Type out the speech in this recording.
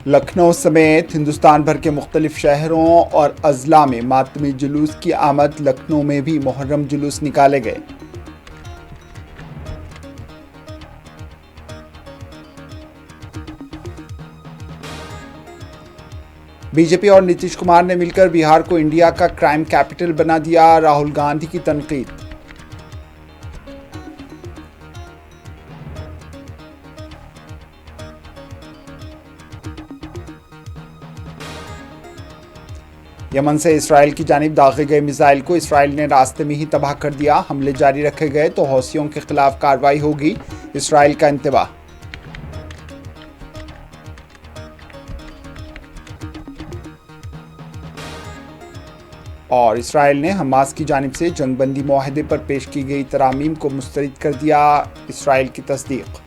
लखनऊ समेत हिंदुस्तान भर के मुख्तलिफ शहरों और अजला में मातमी जुलूस की आमद। लखनऊ में भी मुहर्रम जुलूस निकाले गए। बीजेपी और नीतीश कुमार ने मिलकर बिहार को इंडिया का क्राइम कैपिटल बना दिया। राहुल गांधी की तनकीद। यमन से इसराइल की जानिब दागे गए मिसाइल को इसराइल ने रास्ते में ही तबाह कर दिया। हमले जारी रखे गए तो हौसियों के खिलाफ कार्रवाई होगी, इसराइल का इंतबाह। और इसराइल ने हमास की जानिब से जंगबंदी मुआहदे पर पेश की गई तरामीम को मुस्तरद कर दिया। इसराइल की तस्दीक।